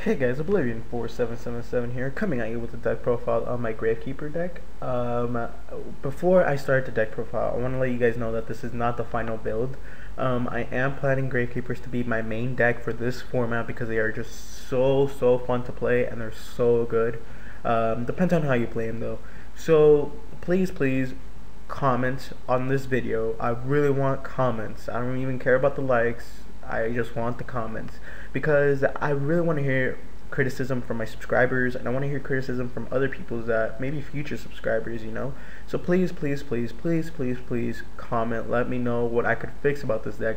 Hey guys, Oblivion 4777 here, coming at you with the deck profile on my GraveKeeper deck. Before I start the deck profile, I want to let you guys know that this is not the final build. I am planning GraveKeepers to be my main deck for this format because they are just so fun to play and they're so good. Depends on how you play them though. So please comment on this video. I really want comments. I don't even care about the likes. I just want the comments because I really want to hear criticism from my subscribers, and I want to hear criticism from other people that maybe future subscribers, you know. So please comment. Let me know what I could fix about this deck.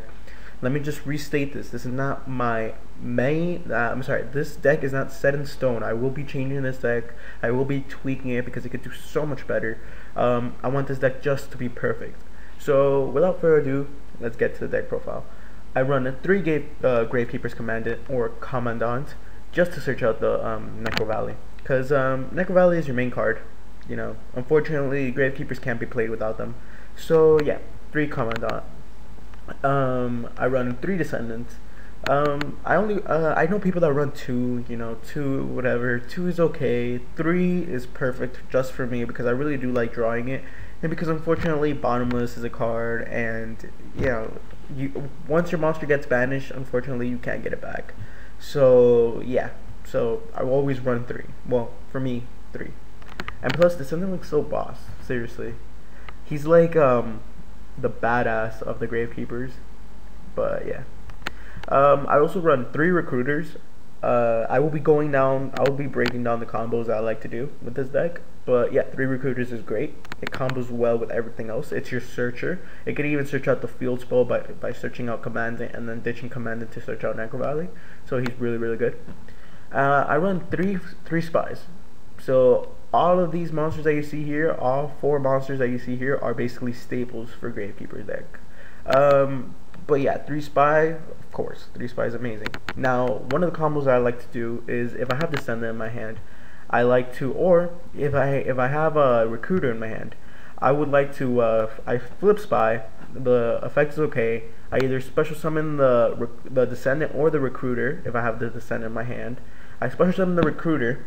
Let me just restate this. This is not my main. I'm sorry. This deck is not set in stone. I will be changing this deck. I will be tweaking it because it could do so much better. I want this deck just to be perfect. So without further ado, let's get to the deck profile. I run 3 GraveKeeper's Commandant just to search out the Necro Valley, because Necro Valley is your main card. You know, unfortunately, GraveKeepers can't be played without them. So yeah, 3 Commandant. I run 3 Descendants. I know people that run 2, you know, 2 whatever. 2 is okay. 3 is perfect just for me because I really do like drawing it, and because unfortunately Bottomless is a card, and you know, once your monster gets banished, unfortunately you can't get it back. So yeah, so I will always run 3. Well, for me, 3. And plus, Descendant looks so boss. Seriously, he's like the badass of the GraveKeepers. But yeah. I also run 3 recruiters. I will be breaking down the combos I like to do with this deck. But yeah, 3 recruiters is great. It combos well with everything else. It's your searcher. It can even search out the field spell by searching out Commandant and then ditching Commandant to search out Necro Valley. So he's really good. I run three spies. So all of these monsters that you see here, all 4 monsters that you see here, are basically staples for GraveKeeper's deck. But yeah, 3 spy, of course, 3 spy is amazing. Now, one of the combos I like to do is if I have Descendant in my hand, I like to, or if I have a recruiter in my hand, I would like to I flip spy. The effect is okay. I either special summon the Descendant or the recruiter if I have the Descendant in my hand. I special summon the recruiter.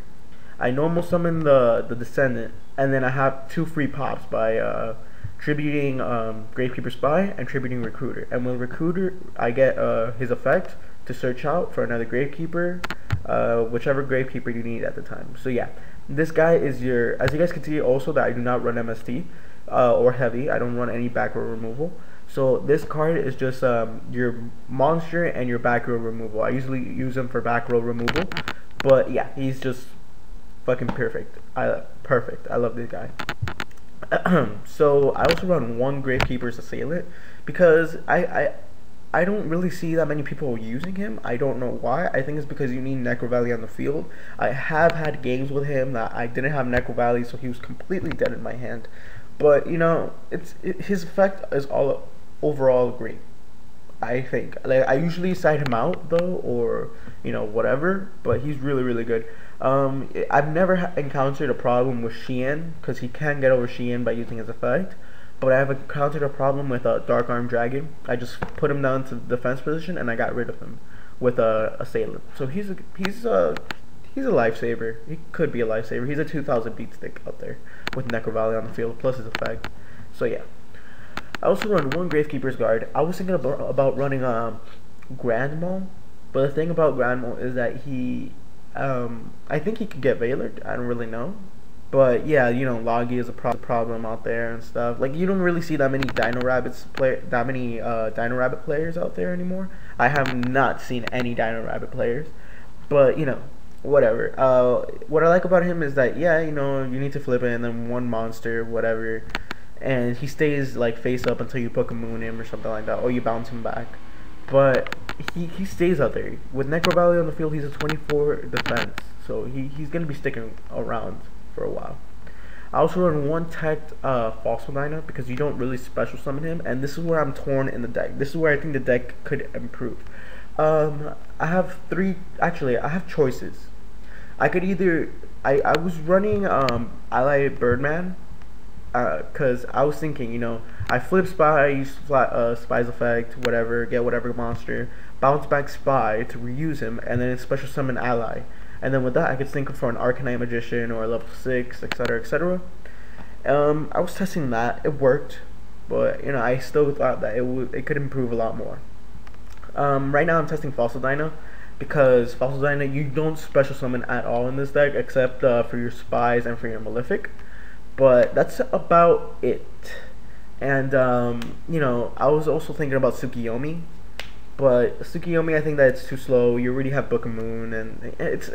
I normal summon the Descendant, and then I have 2 free pops by tributing GraveKeeper Spy and tributing Recruiter. And with Recruiter, I get his effect to search out for another GraveKeeper, whichever GraveKeeper you need at the time. So yeah, this guy is your, as you guys can see also that I do not run MST or heavy. I don't run any back row removal. So this card is just your monster and your back row removal. I usually use him for back row removal, but yeah, he's just fucking perfect. Perfect. I love this guy. So I also run 1 GraveKeeper's Assailant because I don't really see that many people using him. I don't know why. I think it's because you need Necro Valley on the field. I have had games with him that I didn't have Necro Valley, so he was completely dead in my hand. But you know, his effect is all overall great. I think, like, I usually side him out though, or you know, whatever, but he's really good. I've never encountered a problem with Sheehan because he can get over Sheehan by using his effect, but I have encountered a problem with a Dark Arm Dragon. I just put him down to defense position and I got rid of him with a Assailant. So he's a lifesaver. He could be a lifesaver. He's a 2000 beat stick out there with Necro Valley on the field plus his effect. So yeah. I also run 1 GraveKeeper's Guard. I was thinking about running Grand Mall, but the thing about Grand Mall is that he, I think he could get Veilered. I don't really know, but yeah, you know, Logi is a problem out there and stuff. Like, you don't really see that many Dino Rabbit players out there anymore. I have not seen any Dino Rabbit players, but you know, whatever. What I like about him is that, yeah, you know, you need to flip it and then 1 monster, whatever. And he stays like face up until you book a moon him or something like that, or you bounce him back. But he stays out there. With Necro Valley on the field, he's a 24 defense, so he's gonna be sticking around for a while. I also run 1 teched Fossil Dino because you don't really special summon him, and this is where I'm torn in the deck. This is where I think the deck could improve. I have 3. Actually, I have choices. I could either I was running Ally Birdman. Because I was thinking, you know, I flip spy, use spy's effect, whatever, get whatever monster. bounce back Spy to reuse him, and then special summon Ally. And then with that, I could think for an Arcanine Magician or a level 6, etc., etc. I was testing that. It worked, but you know, I still thought that it could improve a lot more. Right now, I'm testing Fossil Dyna because Fossil Dyna, you don't special summon at all in this deck except for your Spies and for your Malefic. But that's about it. And you know, I was also thinking about Tsukiyomi, but Tsukiyomi, I think that it's too slow. You already have Book of Moon, and it's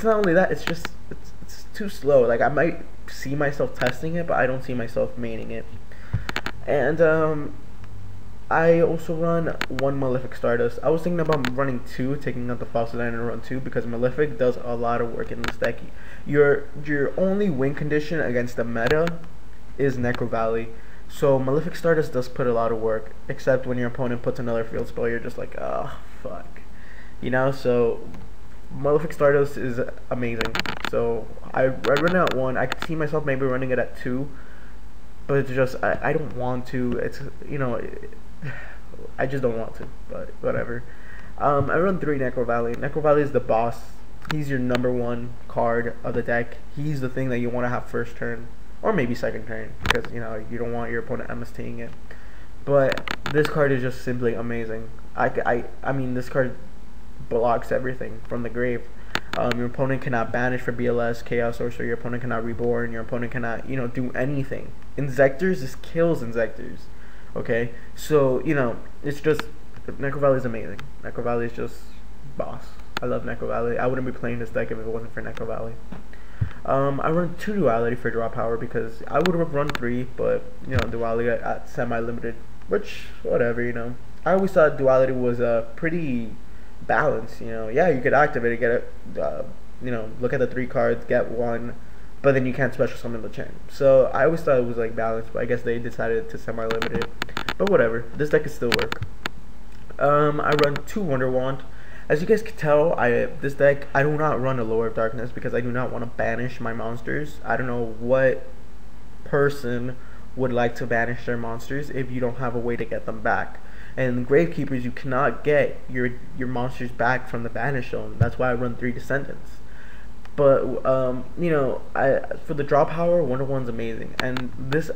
not only that. It's just it's too slow. Like I might see myself testing it, but I don't see myself maining it. And I also run one Malefic Stardust. I was thinking about running two, taking out the Fossil Dyna and run two because Malefic does a lot of work in this deck. Your only win condition against the meta is Necro Valley. So Malefic Stardust does put a lot of work, except when your opponent puts another field spell, you're just like, oh, fuck. You know, so Malefic Stardust is amazing. So I run it at one. I could see myself maybe running it at two, but it's just, I don't want to. It's, you know, I just don't want to, but whatever. I run three Necro Valley. Necro Valley is the boss. He's your #1 card of the deck. He's the thing that you want to have first turn, or maybe second turn, because you know you don't want your opponent MSTing it. But this card is just simply amazing. I mean, this card blocks everything from the grave. Your opponent cannot banish for BLS, Chaos Sorcerer. Your opponent cannot reborn. Your opponent cannot, you know, do anything. Inzectors, this kills Inzectors. Okay, so you know, it's just Necro Valley is amazing. Necro Valley is just boss. I love Necro Valley. I wouldn't be playing this deck if it wasn't for Necro Valley. I run 2 Duality for draw power because I would have run 3, but you know, Duality at semi-limited, which whatever, you know. I always thought Duality was pretty balanced. You know, yeah, you could activate it, get it, you know, look at the 3 cards, get 1, but then you can't special summon the chain. So I always thought it was like balanced, but I guess they decided to semi-limit it. But whatever, this deck can still work. I run 2 Wonder Wand. As you guys can tell, this deck, I do not run a Lore of Darkness because I do not want to banish my monsters. I don't know what person would like to banish their monsters if you don't have a way to get them back. And Gravekeepers, you cannot get your monsters back from the banish zone. That's why I run 3 Descendants. But you know, for the draw power, Wonder Wand's amazing, and this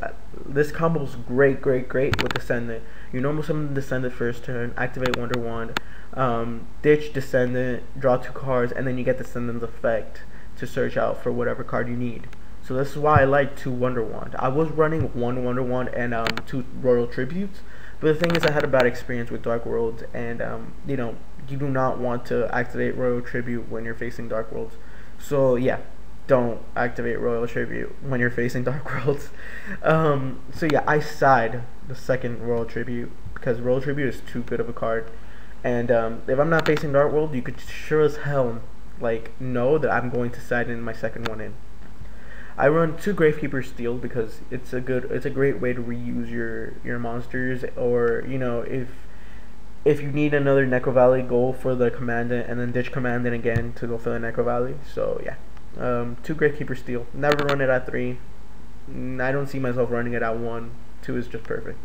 combo is great with Descendant. You normal summon Descendant first turn, activate Wonder Wand, ditch Descendant, draw 2 cards, and then you get Descendant's effect to search out for whatever card you need. So this is why I like 2 Wonder Wand. I was running 1 Wonder Wand and 2 Royal Tributes, but the thing is I had a bad experience with Dark Worlds, and you know, you do not want to activate Royal Tribute when you're facing Dark Worlds. So yeah, don't activate Royal Tribute when you're facing Dark Worlds. So yeah, I side the second Royal Tribute because Royal Tribute is too good of a card. And if I'm not facing Dark World, you could sure as hell like know that I'm going to side in my second one in. I run 2 Gravekeeper Steel because it's a great way to reuse your monsters, or you know, if you need another Necro Valley, go for the Commandant and then ditch Commandant again to go for the Necro Valley. So yeah, 2 Gravekeeper Steel. Never run it at 3. I don't see myself running it at 1. 2 is just perfect.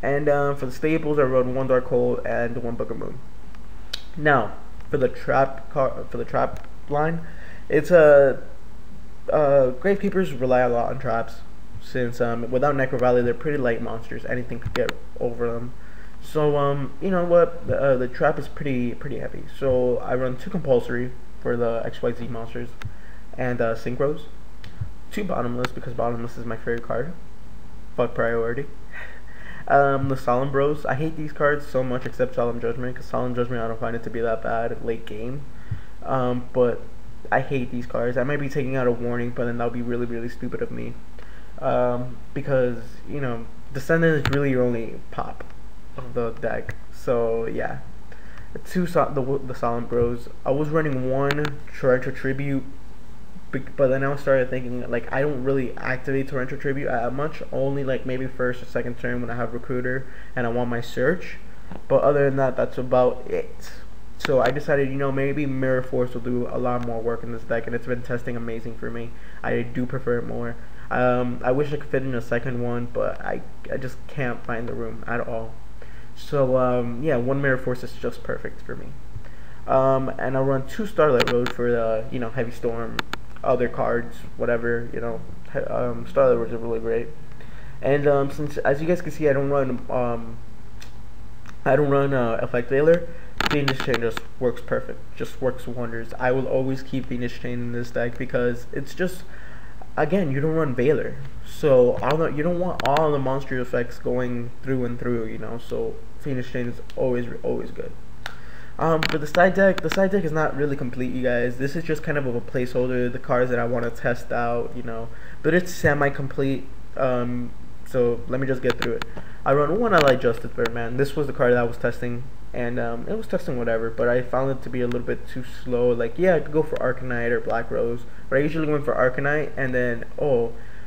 And for the staples, I run 1 Dark Hole and 1 Book of Moon. Now for the trap line, it's Gravekeepers rely a lot on traps since without Necro Valley they're pretty light monsters. Anything could get over them. So you know what, the trap is pretty heavy. So I run 2 compulsory for the XYZ monsters and synchros, 2 bottomless because bottomless is my favorite card. Fuck priority. The Solemn Bros, I hate these cards so much except Solemn Judgment, because Solemn Judgment I don't find it to be that bad late game. But I hate these cards. I might be taking out a warning, but then that would be really stupid of me. Because you know, Descendant is really your only pop of the deck. So yeah, the Solemn Bros. I was running 1 Torrential Tribute, but then I started thinking like I don't really activate Torrential Tribute much. Only like maybe first or second turn when I have Recruiter and I want my search. But other than that, that's about it. So I decided, you know, maybe Mirror Force will do a lot more work in this deck, and it's been testing amazing for me. I do prefer it more. I wish I could fit in a second one, but I just can't find the room at all. So yeah, one Mirror Force is just perfect for me. And I'll run 2 Starlight Road for the Heavy Storm, other cards, whatever. Starlight Roads are really great. And since, as you guys can see, I don't run Effect Veiler, Phoenix Chain just works perfect, just works wonders. I will always keep Phoenix Chain in this deck because it's just, again, you don't run Veiler, so you don't want all the monster effects going through and through, so Phoenix Chain is always good. For the side deck is not really complete, you guys. This is just kind of a placeholder, the cards that I want to test out, but it's semi-complete. So let me just get through it. I run 1 Allied Justice Birdman. This was the card that I was testing, and it was testing whatever, but I found it to be a little bit too slow. Like, yeah, I could go for Arcanite or Black Rose, but I usually go in for Arcanite, and then,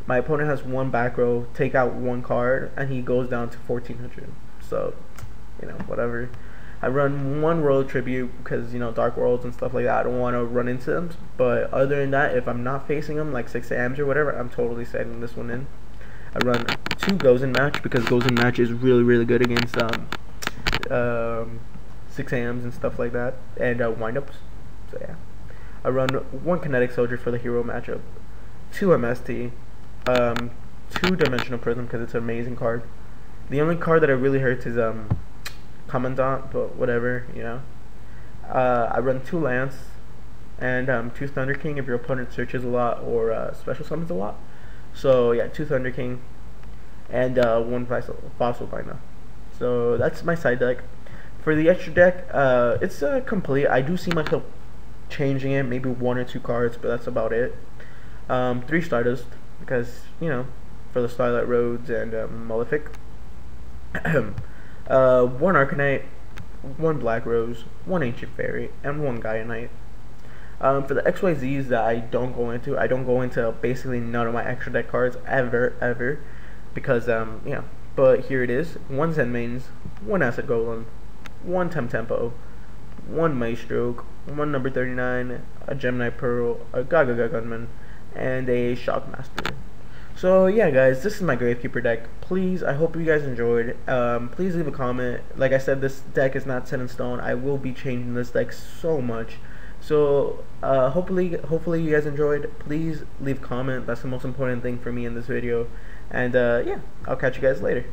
my opponent has 1 back row, take out 1 card, and he goes down to 1400. So, whatever. I run 1 Royal Tribute because, Dark Worlds and stuff like that. I don't want to run into them, but other than that, if I'm not facing them, like 6 AMs or whatever, I'm totally setting this one in. I run 2 Gozen Match because Gozen Match is really good against 6 AMs and stuff like that, and windups. So yeah, I run 1 Kinetic Soldier for the hero matchup, 2 MST, 2 Dimensional Prism because it's an amazing card. The only card that it really hurts is Commandant, but whatever, I run 2 Lance and 2 Thunder King if your opponent searches a lot or special summons a lot. So yeah, 2 Thunder King and 1 Fossil Binder. So that's my side deck. For the extra deck, it's complete. I do see myself changing it, maybe 1 or 2 cards, but that's about it. 3 Stardust because for the Starlight Roads and Malefic. 1 Arcanite, 1 Black Rose, 1 Ancient Fairy, and 1 Gaia Knight. For the XYZs that I don't go into basically none of my extra deck cards ever, because but here it is: 1 Zen Mains, 1 Acid Golem, 1 Tempo, 1 Maestro, 1 number 39, a Gemini Pearl, a Gaga Gunman, and a Shockmaster. So yeah, guys, this is my GraveKeeper deck. Please, I hope you guys enjoyed. Please leave a comment. Like I said, this deck is not set in stone. I will be changing this deck so much. So hopefully you guys enjoyed. Please leave a comment. That's the most important thing for me in this video. And yeah, I'll catch you guys later.